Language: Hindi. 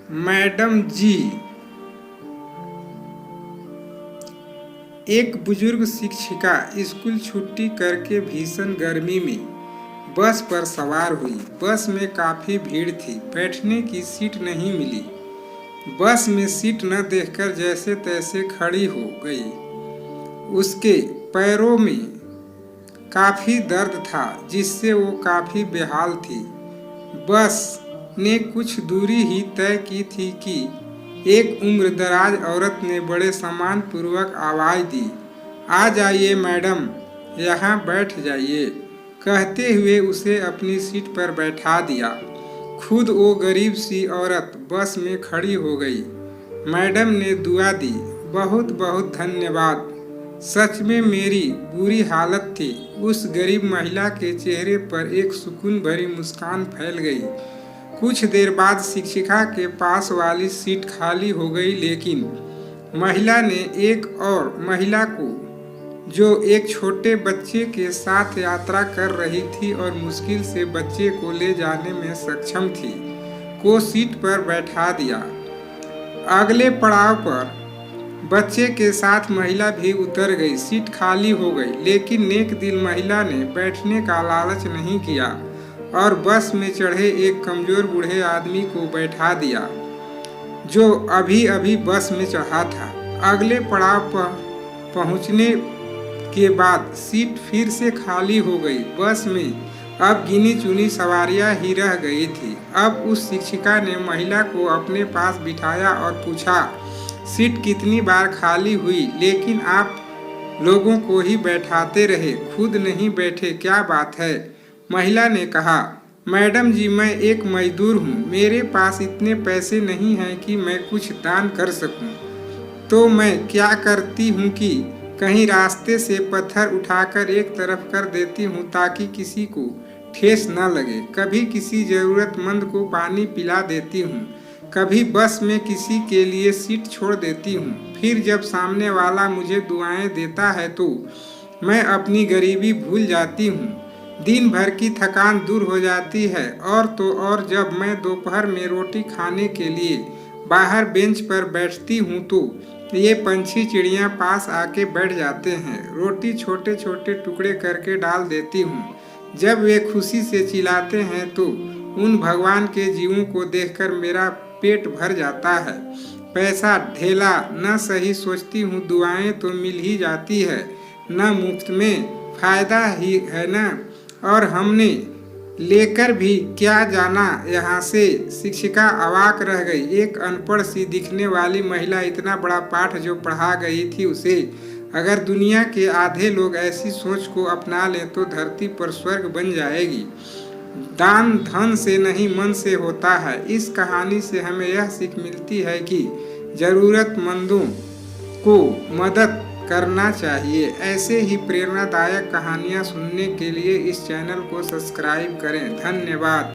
मैडम जी। एक बुजुर्ग शिक्षिका स्कूल छुट्टी करके भीषण गर्मी में बस पर सवार हुई। बस में काफी भीड़ थी, बैठने की सीट नहीं मिली। बस में सीट न देखकर जैसे तैसे खड़ी हो गई। उसके पैरों में काफी दर्द था, जिससे वो काफी बेहाल थी। बस ने कुछ दूरी ही तय की थी कि एक उम्रदराज औरत ने बड़े सम्मान पूर्वक आवाज दी, आ जाइए मैडम, यहाँ बैठ जाइए। कहते हुए उसे अपनी सीट पर बैठा दिया। खुद वो गरीब सी औरत बस में खड़ी हो गई। मैडम ने दुआ दी, बहुत बहुत धन्यवाद। सच में मेरी बुरी हालत थी। उस गरीब महिला के चेहरे पर एक सुकून भरी मुस्कान फैल गई। कुछ देर बाद शिक्षिका के पास वाली सीट खाली हो गई, लेकिन महिला ने एक और महिला को, जो एक छोटे बच्चे के साथ यात्रा कर रही थी और मुश्किल से बच्चे को ले जाने में सक्षम थी, को सीट पर बैठा दिया। अगले पड़ाव पर बच्चे के साथ महिला भी उतर गई। सीट खाली हो गई, लेकिन नेक दिल महिला ने बैठने का लालच नहीं किया और बस में चढ़े एक कमजोर बूढ़े आदमी को बैठा दिया, जो अभी अभी बस में चढ़ा था। अगले पड़ाव पर पहुंचने के बाद सीट फिर से खाली हो गई। बस में अब गिनी चुनी सवारियां ही रह गई थी। अब उस शिक्षिका ने महिला को अपने पास बिठाया और पूछा, सीट कितनी बार खाली हुई, लेकिन आप लोगों को ही बैठाते रहे, खुद नहीं बैठे, क्या बात है? महिला ने कहा, मैडम जी, मैं एक मजदूर हूँ, मेरे पास इतने पैसे नहीं हैं कि मैं कुछ दान कर सकूँ। तो मैं क्या करती हूँ कि कहीं रास्ते से पत्थर उठाकर एक तरफ कर देती हूँ ताकि किसी को ठेस न लगे। कभी किसी ज़रूरतमंद को पानी पिला देती हूँ, कभी बस में किसी के लिए सीट छोड़ देती हूँ। फिर जब सामने वाला मुझे दुआएं देता है तो मैं अपनी गरीबी भूल जाती हूँ। दिन भर की थकान दूर हो जाती है। और तो और जब मैं दोपहर में रोटी खाने के लिए बाहर बेंच पर बैठती हूँ तो ये पंछी चिड़ियाँ पास आके बैठ जाते हैं। रोटी छोटे छोटे टुकड़े करके डाल देती हूँ। जब वे खुशी से चिल्लाते हैं तो उन भगवान के जीवों को देखकर मेरा पेट भर जाता है। पैसा ढेला न सही सोचती हूँ, दुआएं तो मिल ही जाती है, न मुफ्त में, फायदा ही है ना। और हमने लेकर भी क्या जाना यहाँ से। शिक्षिका अवाक रह गई। एक अनपढ़ सी दिखने वाली महिला इतना बड़ा पाठ जो पढ़ा गई थी उसे, अगर दुनिया के आधे लोग ऐसी सोच को अपना लें तो धरती पर स्वर्ग बन जाएगी। दान धन से नहीं मन से होता है। इस कहानी से हमें यह सीख मिलती है कि ज़रूरतमंदों को मदद करना चाहिए। ऐसे ही प्रेरणादायक कहानियाँ सुनने के लिए इस चैनल को सब्सक्राइब करें। धन्यवाद।